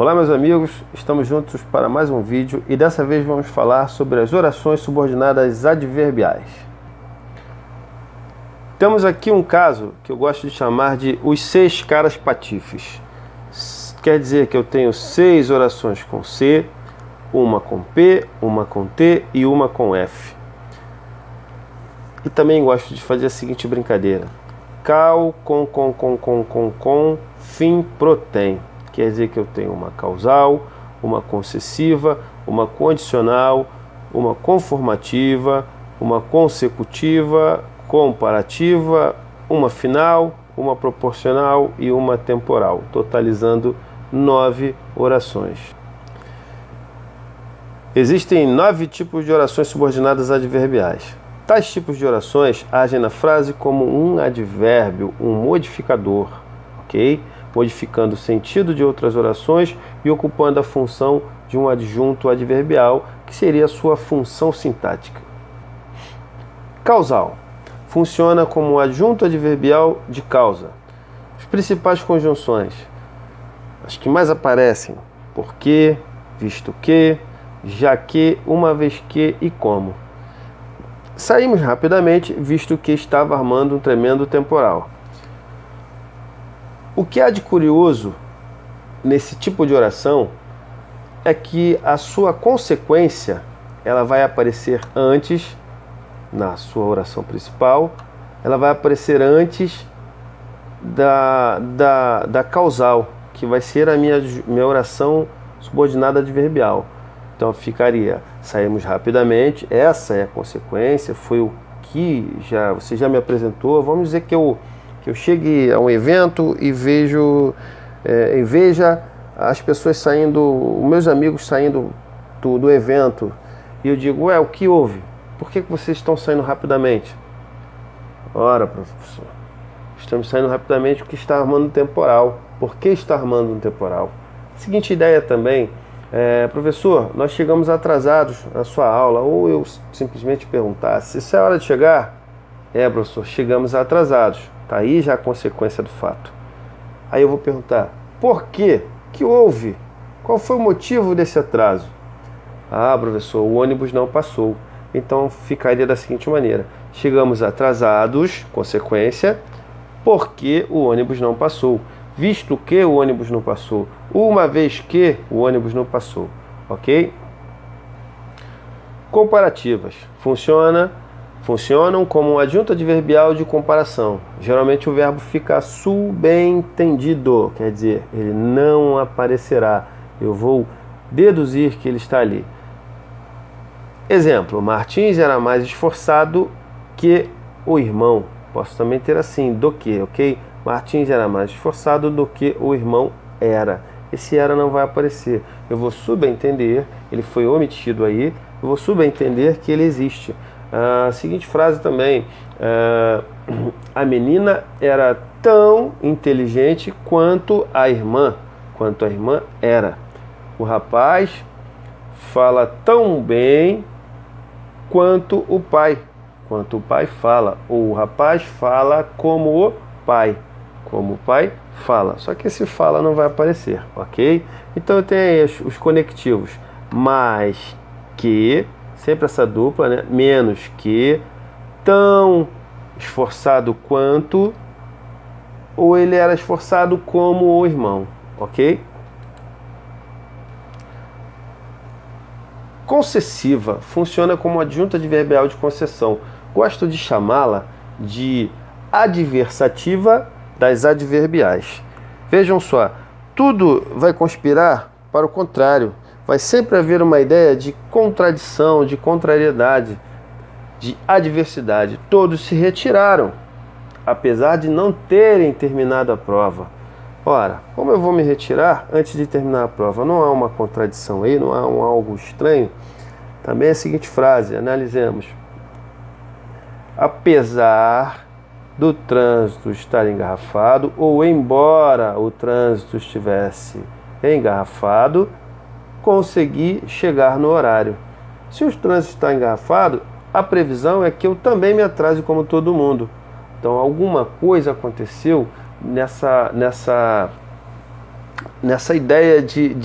Olá meus amigos, estamos juntos para mais um vídeo e dessa vez vamos falar sobre as orações subordinadas adverbiais. Temos aqui um caso que eu gosto de chamar de os 6 caras patifes. Quer dizer que eu tenho 6 orações com C, uma com P, uma com T e uma com F. E também gosto de fazer a seguinte brincadeira: cal, com, fim, protem. Quer dizer que eu tenho uma causal, uma concessiva, uma condicional, uma conformativa, uma consecutiva, comparativa, uma final, uma proporcional e uma temporal, totalizando 9 orações. Existem 9 tipos de orações subordinadas adverbiais. Tais tipos de orações agem na frase como um advérbio, um modificador, ok? Modificando o sentido de outras orações e ocupando a função de um adjunto adverbial, que seria a sua função sintática. Causal. Funciona como um adjunto adverbial de causa. As principais conjunções, as que mais aparecem: porque, visto que, já que, uma vez que e como. Saímos rapidamente, visto que estava armando um tremendo temporal. O que há de curioso nesse tipo de oração é que a sua consequência ela vai aparecer antes, na sua oração principal, ela vai aparecer antes da causal, que vai ser a minha oração subordinada adverbial. Então ficaria: saímos rapidamente, essa é a consequência, foi o que você já me apresentou. Vamos dizer que eu chegue a um evento e veja as pessoas saindo, os meus amigos saindo do evento, e eu digo: ué, o que houve? Por que vocês estão saindo rapidamente? Ora, professor, estamos saindo rapidamente porque está armando um temporal. Por que está armando um temporal? Seguinte ideia também: professor, nós chegamos atrasados na sua aula. Ou eu simplesmente perguntasse: isso é hora de chegar? Professor, chegamos atrasados. Está aí já a consequência do fato. Aí eu vou perguntar: por quê? O que houve? Qual foi o motivo desse atraso? Professor, o ônibus não passou. Então ficaria da seguinte maneira: chegamos atrasados, consequência, porque o ônibus não passou. Visto que o ônibus não passou. Uma vez que o ônibus não passou. Ok? Comparativas. Funcionam como um adjunto adverbial de comparação. Geralmente o verbo fica subentendido, quer dizer, ele não aparecerá. Eu vou deduzir que ele está ali. Exemplo: Martins era mais esforçado que o irmão. Posso também ter assim: do que, ok? Martins era mais esforçado do que o irmão era. Esse era não vai aparecer. Eu vou subentender, ele foi omitido aí, eu vou subentender que ele existe. Seguinte frase também: a menina era tão inteligente quanto a irmã era. O rapaz fala tão bem quanto o pai fala. Ou o rapaz fala como o pai fala. Só que esse fala não vai aparecer, ok? Então eu tenho aí os conectivos: mais que, sempre essa dupla, né? Menos que, tão esforçado quanto, ou ele era esforçado como o irmão, ok? Concessiva funciona como adjunto adverbial de concessão. Gosto de chamá-la de adversativa das adverbiais. Vejam só, tudo vai conspirar para o contrário. Vai sempre haver uma ideia de contradição, de contrariedade, de adversidade. Todos se retiraram, apesar de não terem terminado a prova. Ora, como eu vou me retirar antes de terminar a prova? Não há uma contradição aí? Não há algo estranho? Também a seguinte frase, analisemos: apesar do trânsito estar engarrafado, ou embora o trânsito estivesse engarrafado, consegui chegar no horário. Se o trânsito está engarrafado, a previsão é que eu também me atrase como todo mundo. Então alguma coisa aconteceu nessa nessa ideia de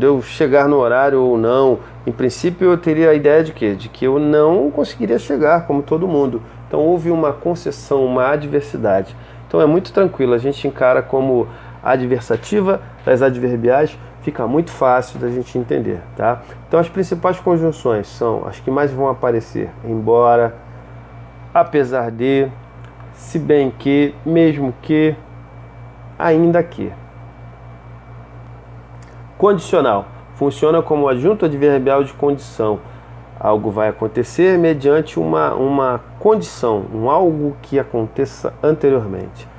eu chegar no horário ou não. Em princípio eu teria a ideia de quê? De que eu não conseguiria chegar como todo mundo. Então houve uma concessão, uma adversidade. Então é muito tranquilo, a gente encara como adversativa das adverbiais, fica muito fácil da gente entender, tá? Então as principais conjunções são as que mais vão aparecer: embora, apesar de, se bem que, mesmo que, ainda que. Condicional funciona como adjunto adverbial de condição. Algo vai acontecer mediante uma condição, algo que aconteça anteriormente.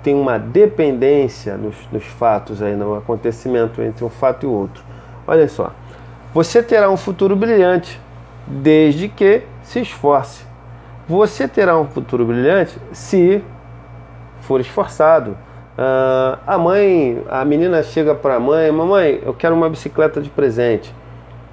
Tem uma dependência nos fatos, aí, no acontecimento entre um fato e outro. Olha só, você terá um futuro brilhante desde que se esforce. Você terá um futuro brilhante se for esforçado. A menina chega para a mãe: mamãe, eu quero uma bicicleta de presente.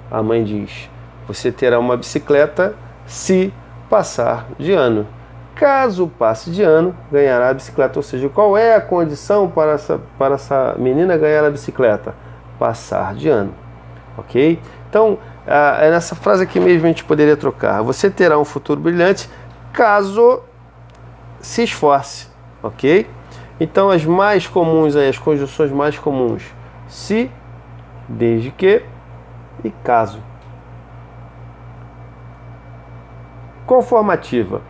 A mãe diz: você terá uma bicicleta se passar de ano. Caso passe de ano, ganhará a bicicleta. Ou seja, qual é a condição para essa menina ganhar a bicicleta? Passar de ano. Ok? Então, é nessa frase aqui mesmo a gente poderia trocar: você terá um futuro brilhante caso se esforce. Ok? Então, as mais comuns aí, as conjunções mais comuns: se, desde que e caso. Conformativa.